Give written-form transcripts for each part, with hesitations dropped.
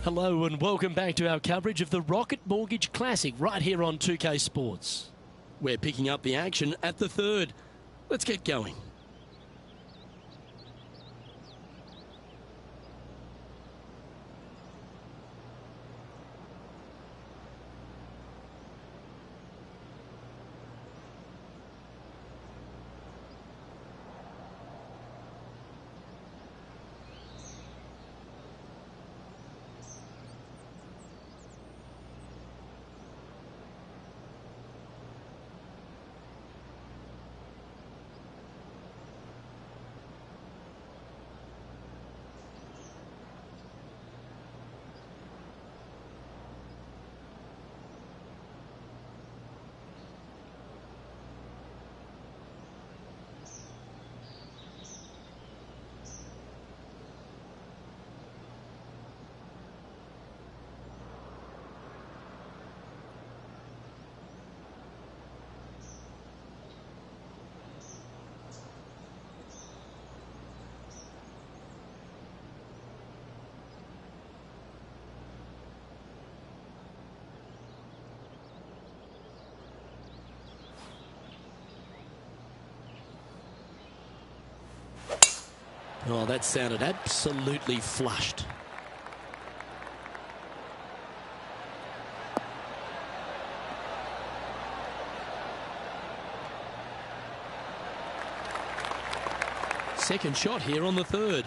Hello and welcome back to our coverage of the Rocket Mortgage Classic right here on 2K Sports. We're picking up the action at the third. Let's get going. Oh, that sounded absolutely flushed. Second shot here on the third.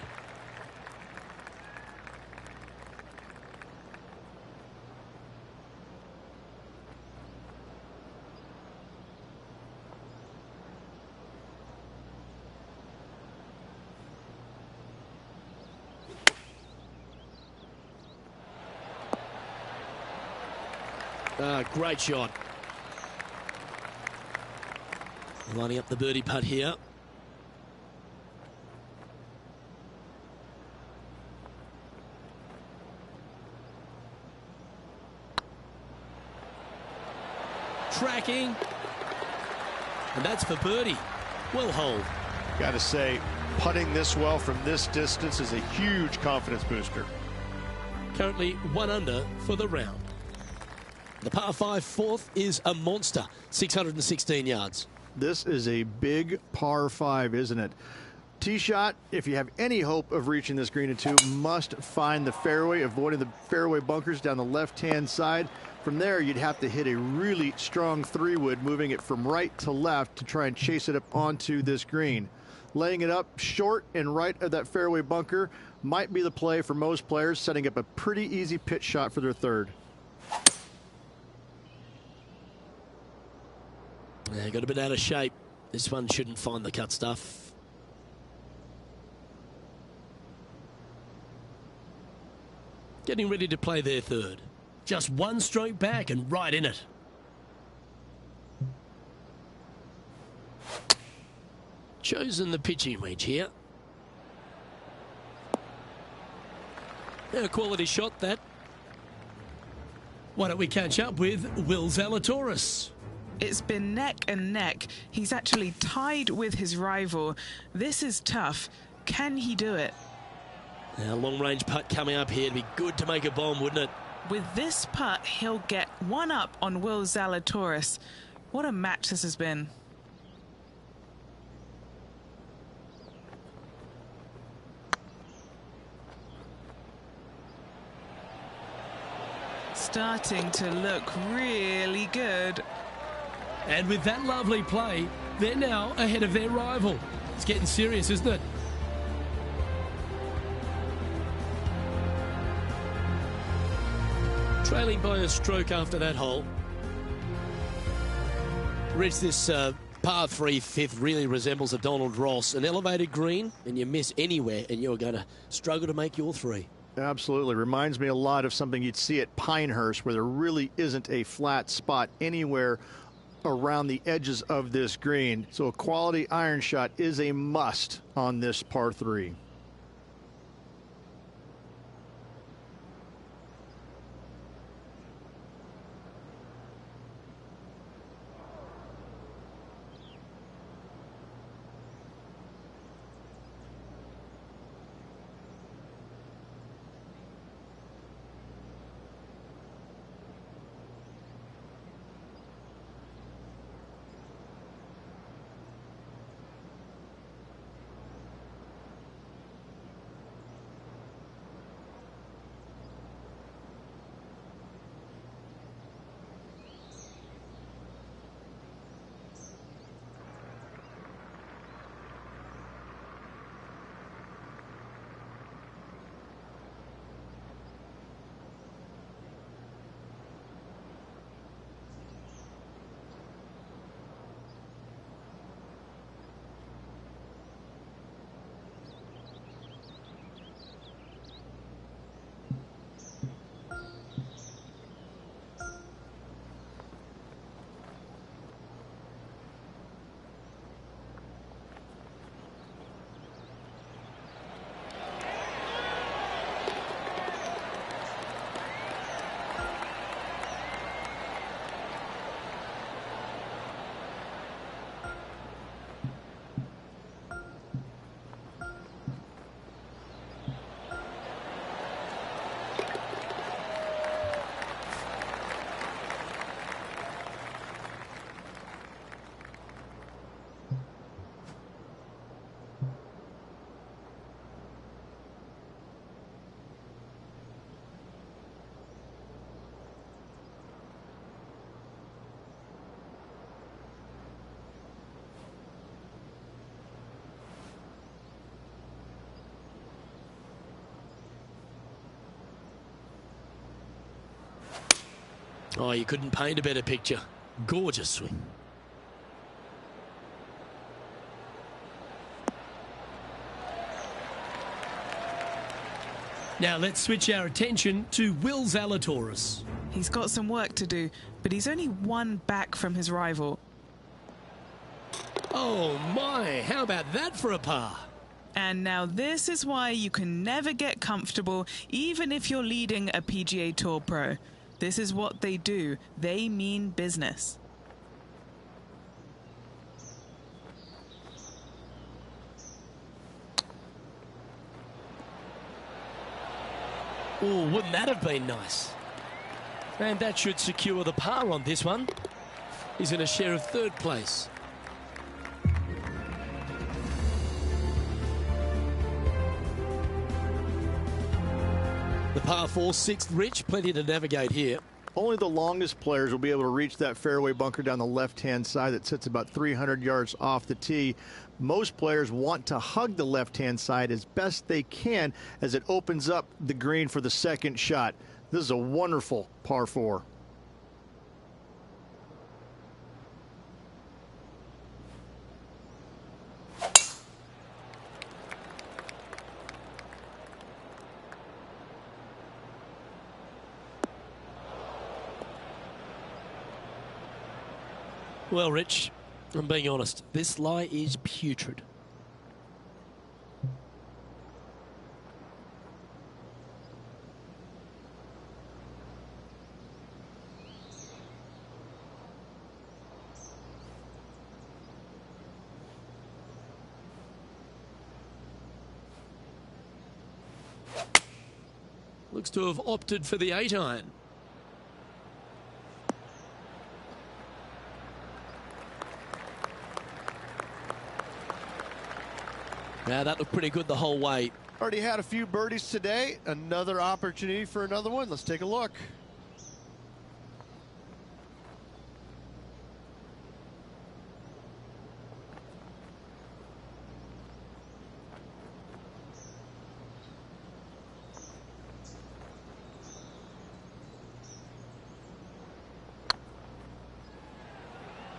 Great shot. Lining up the birdie putt here. Tracking. And that's for birdie. Well holed. Got to say, putting this well from this distance is a huge confidence booster. Currently 1 under for the round. The par 5 fourth is a monster, 616 yards. This is a big par 5, isn't it? Tee shot, if you have any hope of reaching this green in 2, must find the fairway, avoiding the fairway bunkers down the left-hand side. From there, you'd have to hit a really strong 3-wood, moving it from right to left to try and chase it up onto this green. Laying it up short and right of that fairway bunker might be the play for most players, setting up a pretty easy pitch shot for their third. Yeah, got a bit out of shape. This one shouldn't find the cut stuff. Getting ready to play their third. Just 1 stroke back and right in it. Chosen the pitching wedge here. A quality shot, that. Why don't we catch up with Will Zalatoris? It's been neck and neck. He's actually tied with his rival. This is tough. Can he do it? Now, long-range putt coming up here. It'd be good to make a bomb, wouldn't it? With this putt, he'll get 1 up on Will Zalatoris. What a match this has been. Starting to look really good. And with that lovely play, they're now ahead of their rival. It's getting serious, isn't it? Trailing by a stroke after that hole. Reach this par 3 fifth really resembles a Donald Ross. An elevated green, and you miss anywhere, and you're going to struggle to make your 3. Absolutely. Reminds me a lot of something you'd see at Pinehurst, where there really isn't a flat spot anywhere around the edges of this green. So a quality iron shot is a must on this par 3. Oh, you couldn't paint a better picture. Gorgeous swing. Now let's switch our attention to Will Zalatoris. He's got some work to do, but he's only one back from his rival. Oh my, how about that for a par? And now this is why you can never get comfortable, even if you're leading a PGA Tour pro. This is what they do. They mean business. Oh, wouldn't that have been nice? And that should secure the par on this one. He's in a share of third place. The par 4, 6th, Rich, plenty to navigate here. Only the longest players will be able to reach that fairway bunker down the left-hand side that sits about 300 yards off the tee. Most players want to hug the left-hand side as best they can as it opens up the green for the second shot. This is a wonderful par 4. Well, Rich, I'm being honest, this lie is putrid. Looks to have opted for the 8-iron. Now that looked pretty good the whole way. Already had a few birdies today. Another opportunity for another one. Let's take a look.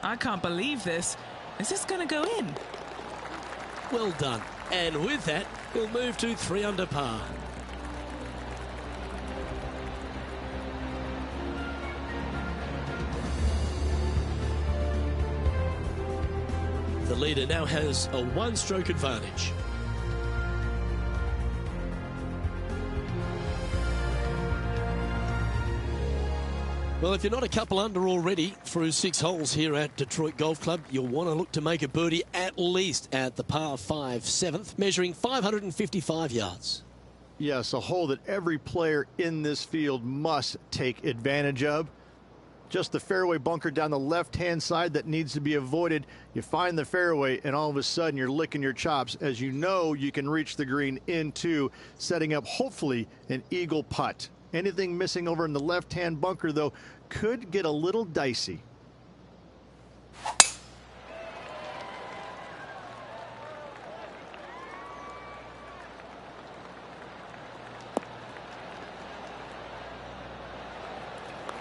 I can't believe this. Is this going to go in? Well done. And with that, he'll move to 3 under par. The leader now has a 1-stroke advantage. Well, if you're not a couple under already through 6 holes here at Detroit Golf Club, you'll want to look to make a birdie at least at the par 5 7th, measuring 555 yards. Yes, a hole that every player in this field must take advantage of. Just the fairway bunker down the left-hand side that needs to be avoided. You find the fairway, and all of a sudden you're licking your chops as you know you can reach the green into, setting up hopefully an eagle putt. Anything missing over in the left-hand bunker, though, could get a little dicey.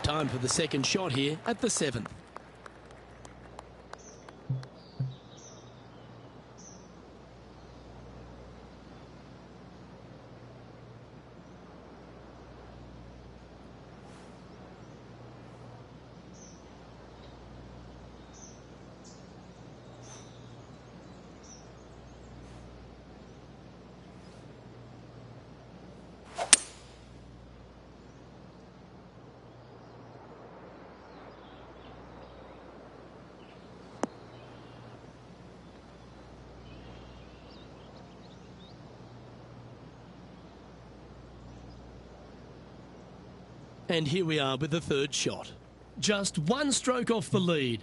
Time for the second shot here at the 7th. And here we are with the third shot. Just 1 stroke off the lead.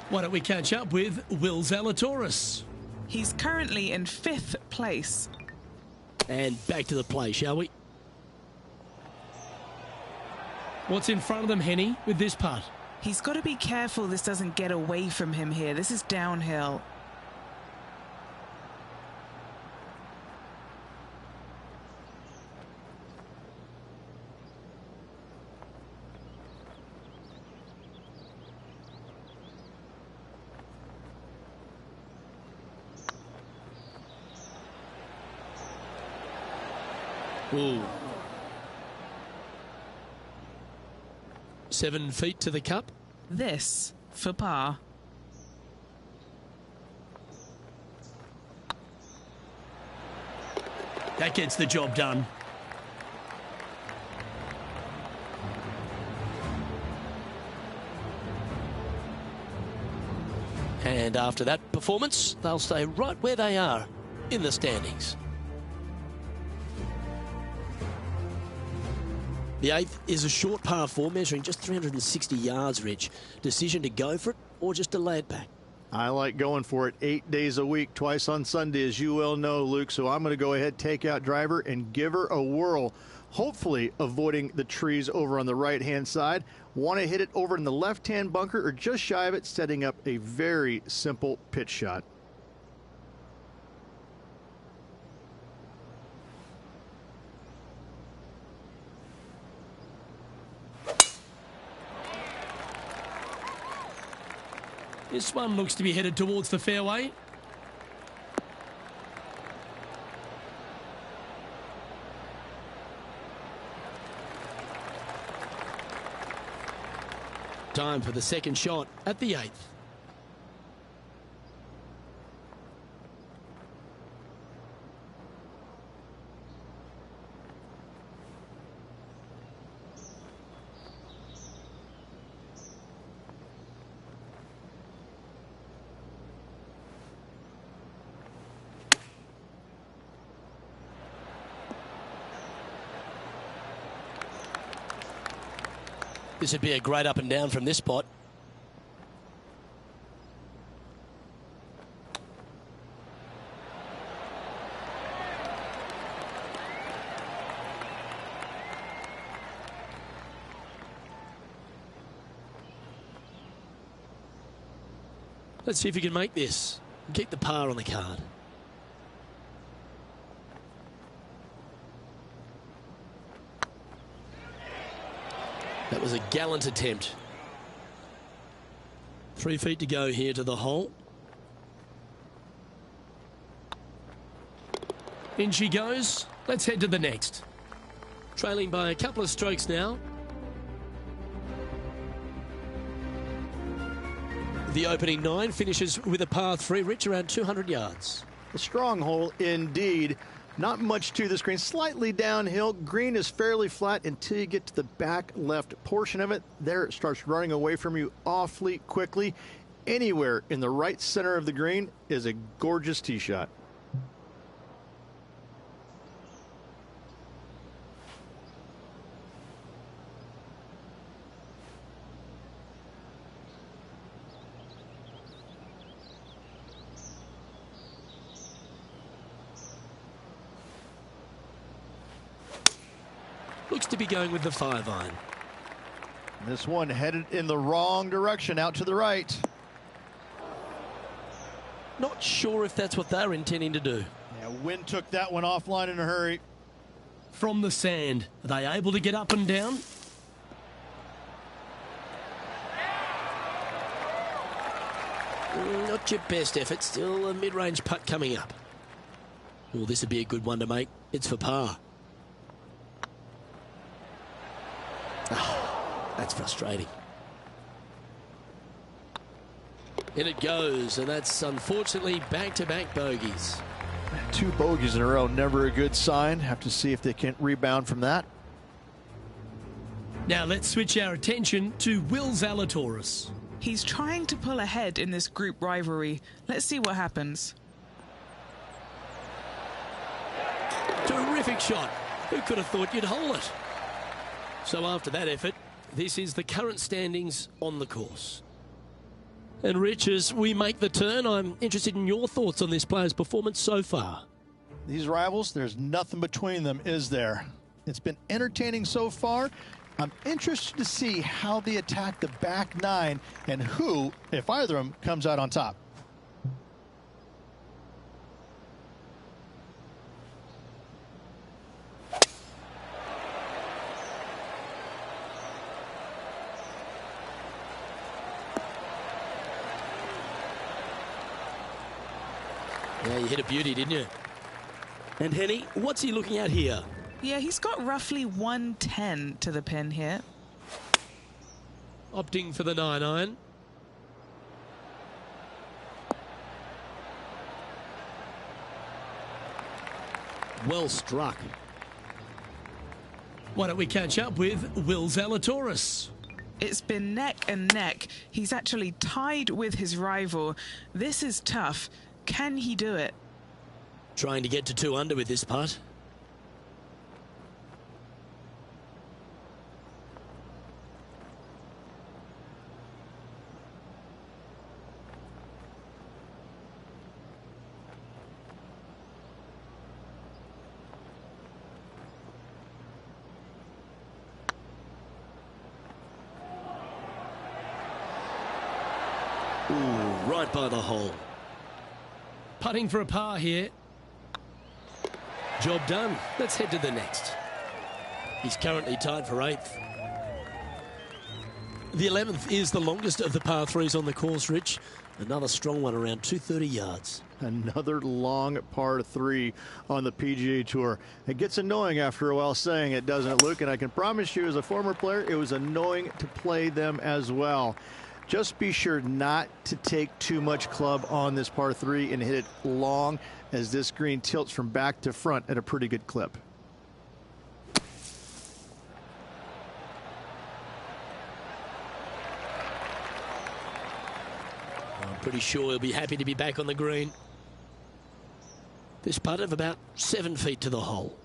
Why don't we catch up with Will Zalatoris? He's currently in 5th place. And back to the play, shall we? What's in front of them, Henny, with this putt? He's got to be careful this doesn't get away from him here. This is downhill. Ooh. 7 feet to the cup. This for par. That gets the job done. And after that performance, they'll stay right where they are in the standings. The 8th is a short par 4, measuring just 360 yards, Rich. Decision to go for it or just to lay it back? I like going for it 8 days a week, twice on Sunday, as you well know, Luke. So I'm going to go ahead, take out driver, and give her a whirl. Hopefully avoiding the trees over on the right-hand side. Want to hit it over in the left-hand bunker or just shy of it, setting up a very simple pitch shot. This one looks to be headed towards the fairway. Time for the second shot at the 8th. This would be a great up and down from this spot. Let's see if you can make this. Keep the par on the card. That was a gallant attempt. 3 feet to go here to the hole. In she goes. Let's head to the next. Trailing by a couple of strokes now. The opening 9 finishes with a par 3, Rich, around 200 yards. A strong hole indeed. Not much to this green, slightly downhill. Green is fairly flat until you get to the back left portion of it. There it starts running away from you awfully quickly. Anywhere in the right center of the green is a gorgeous tee shot. Looks to be going with the 5-iron. This one headed in the wrong direction, out to the right. Not sure if that's what they're intending to do. Yeah, wind took that one offline in a hurry. From the sand, are they able to get up and down? Not your best effort. Still a mid-range putt coming up. Well, this would be a good one to make. It's for par. Oh, that's frustrating. In it goes, and that's unfortunately back-to-back bogeys. 2 bogeys in a row, never a good sign. Have to see if they can rebound from that. Now let's switch our attention to Will Zalatoris. He's trying to pull ahead in this group rivalry. Let's see what happens. Terrific shot. Who could have thought you'd hole it? So after that effort, this is the current standings on the course. And Rich, as we make the turn, I'm interested in your thoughts on this player's performance so far. These rivals, there's nothing between them, is there? It's been entertaining so far. I'm interested to see how they attack the back nine and who, if either of them, comes out on top. Yeah, you hit a beauty, didn't you? And Henny, what's he looking at here? Yeah, he's got roughly 110 to the pin here. Opting for the 9-iron. Well struck. Why don't we catch up with Will Zalatoris? It's been neck and neck. He's actually tied with his rival. This is tough. Can he do it? Trying to get to 2 under with this putt. Ooh, right by the hole. Putting for a par here. Job done. Let's head to the next. He's currently tied for 8th. The 11th is the longest of the par 3s on the course, Rich. Another strong one, around 230 yards. Another long par 3 on the PGA Tour. It gets annoying after a while saying it, doesn't it, Luke? And I can promise you, as a former player, it was annoying to play them as well. Just be sure not to take too much club on this par 3 and hit it long, as this green tilts from back to front at a pretty good clip. I'm pretty sure he'll be happy to be back on the green. This putt of about 7 feet to the hole.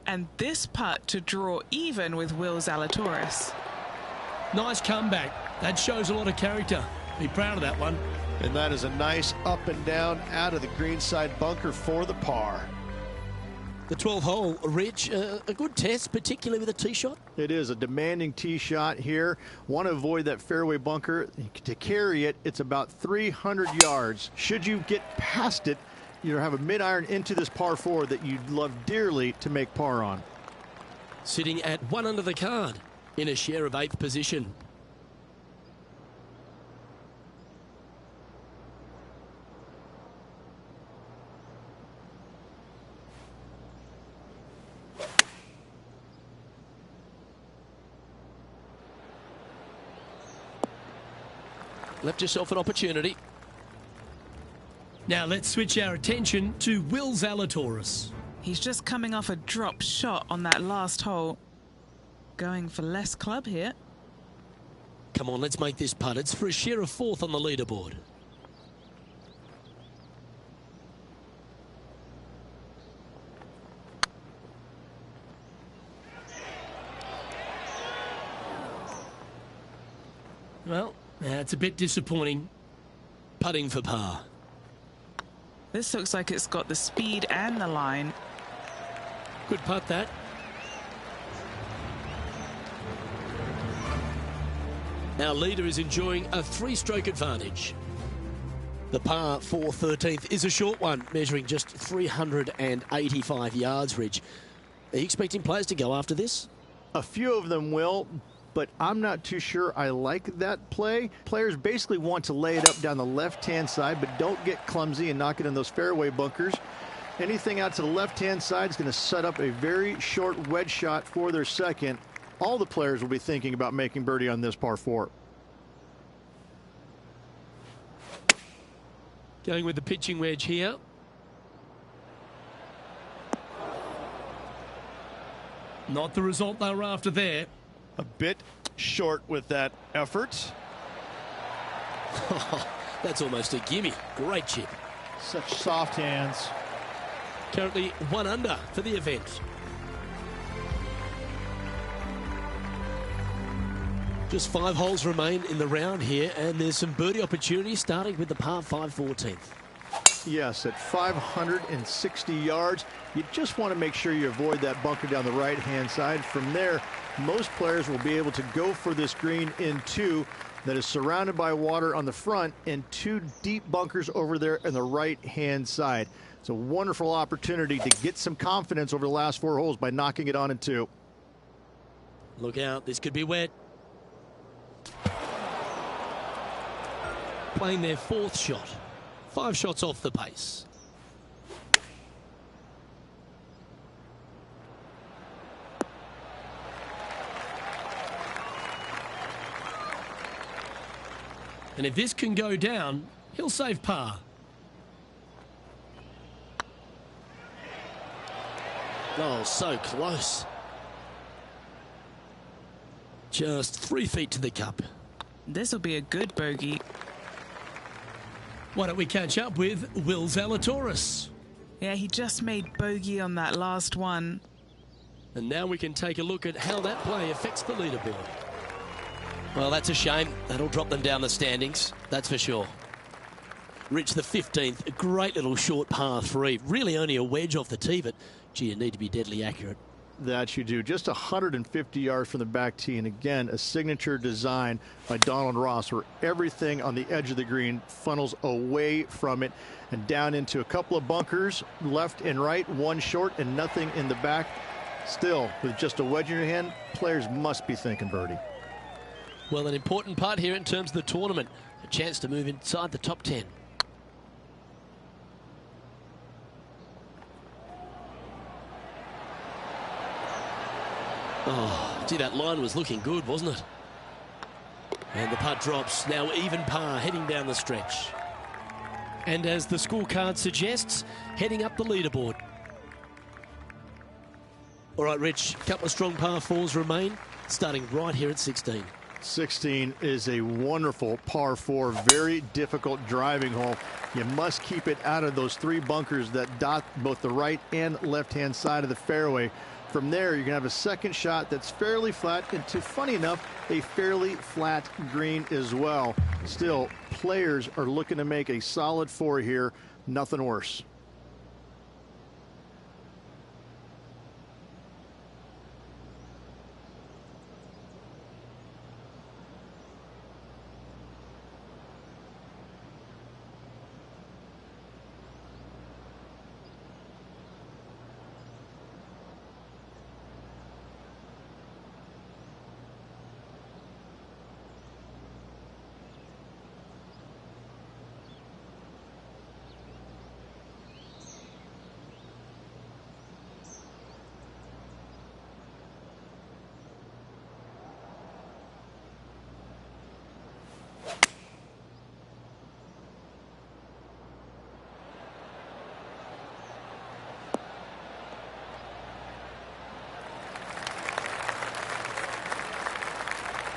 And this putt to draw even with Will Zalatoris. Nice comeback. That shows a lot of character. Be proud of that one. And that is a nice up and down out of the greenside bunker for the par. The 12th hole, Rich, a good test, particularly with a tee shot. It is a demanding tee shot here. Want to avoid that fairway bunker. To carry it, it's about 300 yards. Should you get past it, you'll have a mid-iron into this par 4 that you'd love dearly to make par on. Sitting at 1 under the card in a share of 8th position. Left yourself an opportunity. Now let's switch our attention to Will Zalatoris. He's just coming off a drop shot on that last hole. Going for less club here. Come on, let's make this putt. It's for a share of 4th on the leaderboard. Well, that's a bit disappointing. Putting for par. This looks like it's got the speed and the line. Good putt, that. Our leader is enjoying a 3-stroke advantage. The par 4 13th is a short one, measuring just 385 yards, Rich. Are you expecting players to go after this? A few of them will, but I'm not too sure I like that play. Players basically want to lay it up down the left-hand side, but don't get clumsy and knock it in those fairway bunkers. Anything out to the left-hand side is going to set up a very short wedge shot for their second. All the players will be thinking about making birdie on this par 4. Going with the pitching wedge here. Not the result they were after there. A bit short with that effort. That's almost a gimme. Great chip. Such soft hands. Currently 1 under for the event. Just 5 holes remain in the round here, and there's some birdie opportunities, starting with the par 5 14th. Yes, at 560 yards. You just want to make sure you avoid that bunker down the right-hand side. From there, most players will be able to go for this green in two that is surrounded by water on the front and two deep bunkers over there on the right-hand side. It's a wonderful opportunity to get some confidence over the last 4 holes by knocking it on in two. Look out, this could be wet. Playing their 4th shot. 5 shots off the pace. And if this can go down, he'll save par. Oh, so close. Just 3 feet to the cup. This will be a good bogey. Why don't we catch up with Will Zalatoris? Yeah, he just made bogey on that last one. And now we can take a look at how that play affects the leaderboard. Well, that's a shame. That'll drop them down the standings, that's for sure. Rich, the 15th, a great little short par 3. Really only a wedge off the tee, but gee, you need to be deadly accurate. That you do. Just 150 yards from the back tee, and again, a signature design by Donald Ross where everything on the edge of the green funnels away from it and down into a couple of bunkers, left and right, one short and nothing in the back. Still, with just a wedge in your hand, players must be thinking birdie. Well, an important part here in terms of the tournament. A chance to move inside the top 10. Oh, gee, that line was looking good, wasn't it? And the putt drops. Now even par, heading down the stretch. And as the scorecard suggests, heading up the leaderboard. All right, Rich, a couple of strong par 4s remain, starting right here at 16. 16 is a wonderful par 4, very difficult driving hole. You must keep it out of those 3 bunkers that dot both the right and left-hand side of the fairway. From there, you're going to have a second shot that's fairly flat, and funny enough, a fairly flat green as well. Still, players are looking to make a solid 4 here, nothing worse.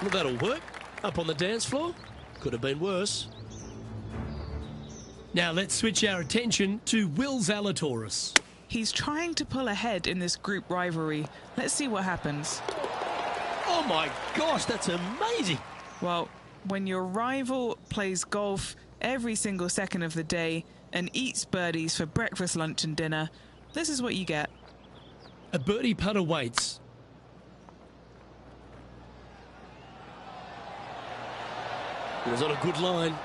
Well, that'll work. Up on the dance floor. Could have been worse. Now let's switch our attention to Will Zalatoris. He's trying to pull ahead in this group rivalry. Let's see what happens. Oh my gosh, that's amazing. Well, when your rival plays golf every single second of the day and eats birdies for breakfast, lunch and dinner, this is what you get. A birdie putt awaits. It was on a good line.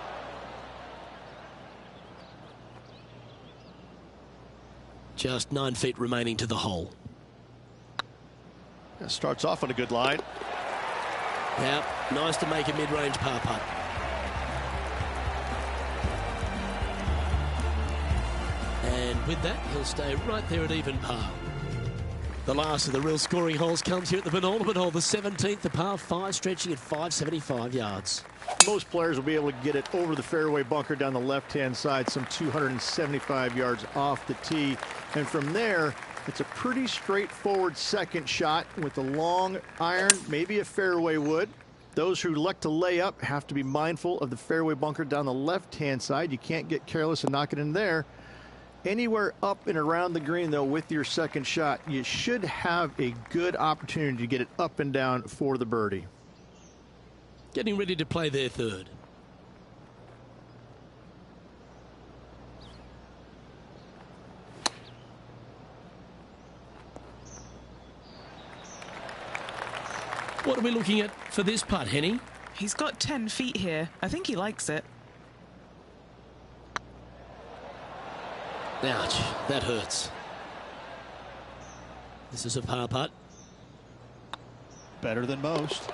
Just 9 feet remaining to the hole. That starts off on a good line. Yeah, nice to make a mid-range par putt. And with that, he'll stay right there at even par. The last of the real scoring holes comes here at the penultimate hole, the 17th, the par 5, stretching at 575 yards. Most players will be able to get it over the fairway bunker down the left-hand side, some 275 yards off the tee. And from there, it's a pretty straightforward second shot with a long iron, maybe a fairway wood. Those who like to lay up have to be mindful of the fairway bunker down the left-hand side. You can't get careless and knock it in there. Anywhere up and around the green, though, with your second shot, you should have a good opportunity to get it up and down for the birdie. Getting ready to play their third. What are we looking at for this putt, Henny? He's got 10 feet here. I think he likes it. Ouch, that hurts. This is a par putt. Better than most.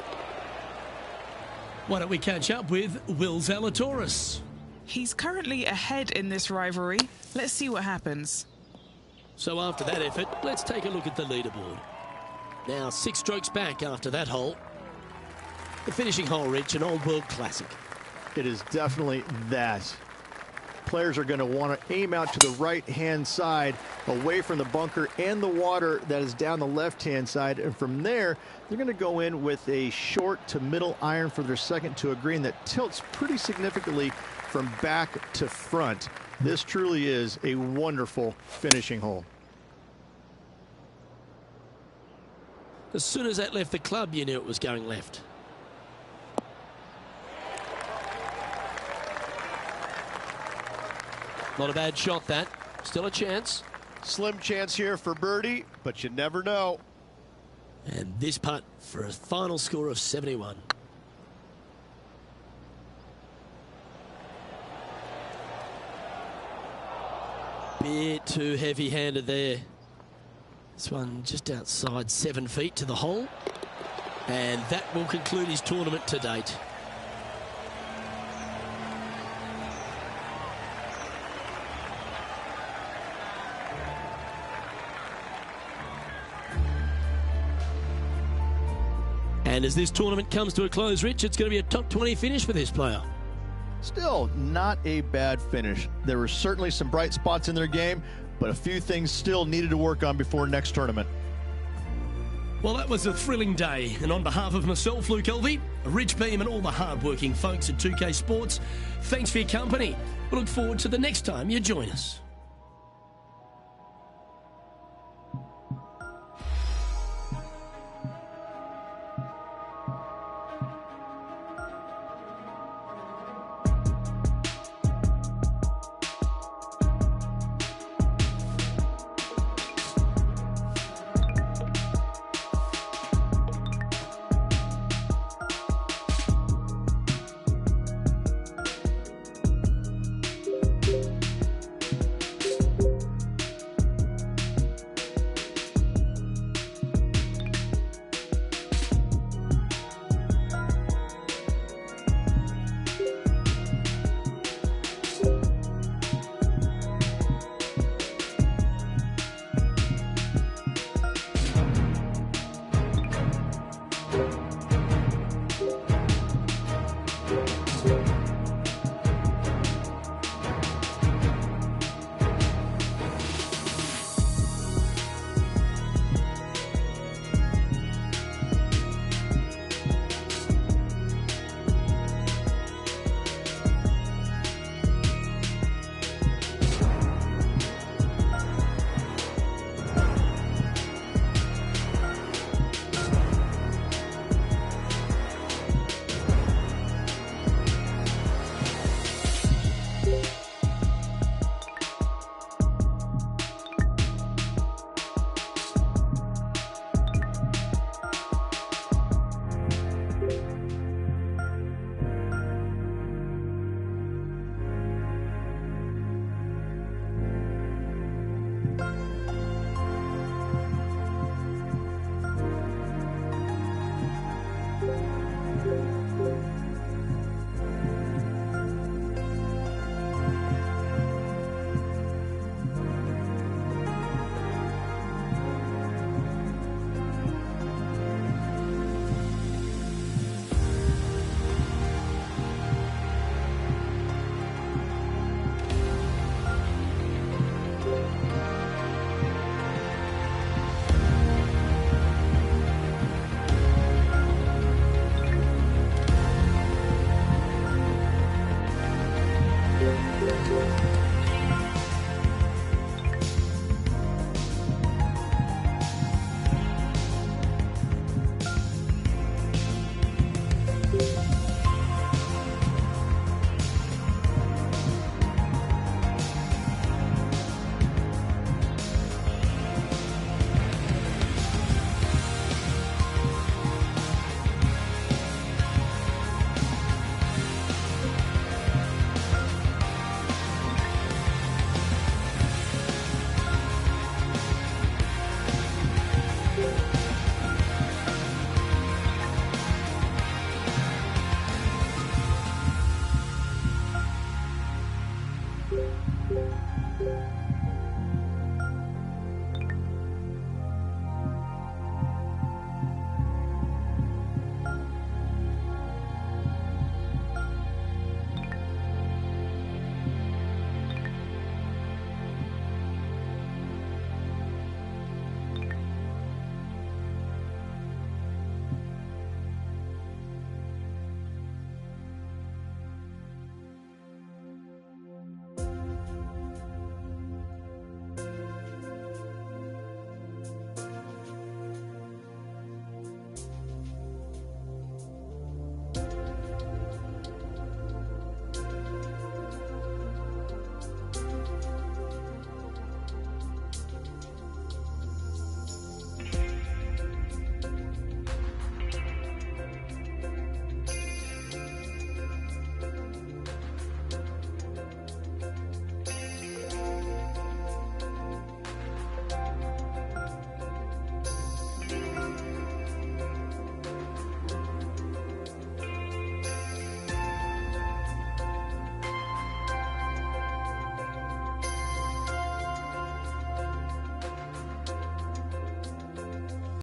Why don't we catch up with Will Zalatoris? He's currently ahead in this rivalry. Let's see what happens. So after that effort, let's take a look at the leaderboard. Now 6 strokes back after that hole. The finishing hole, Rich, an old world classic. It is definitely that. Players are going to want to aim out to the right-hand side, away from the bunker and the water that is down the left-hand side. And from there, they're going to go in with a short to middle iron for their second to a green that tilts pretty significantly from back to front. This truly is a wonderful finishing hole. As soon as that left the club, you knew it was going left. Not a bad shot, that. Still a chance. Slim chance here for birdie, but you never know. And this putt for a final score of 71. Bit too heavy-handed there. This one just outside 7 feet to the hole. And that will conclude his tournament to date. And as this tournament comes to a close, Rich, it's going to be a top 20 finish for this player. Still not a bad finish. There were certainly some bright spots in their game, but a few things still needed to work on before next tournament. Well, that was a thrilling day. And on behalf of myself, Luke Elvey, Rich Beam, and all the hard-working folks at 2K Sports, thanks for your company. We look forward to the next time you join us.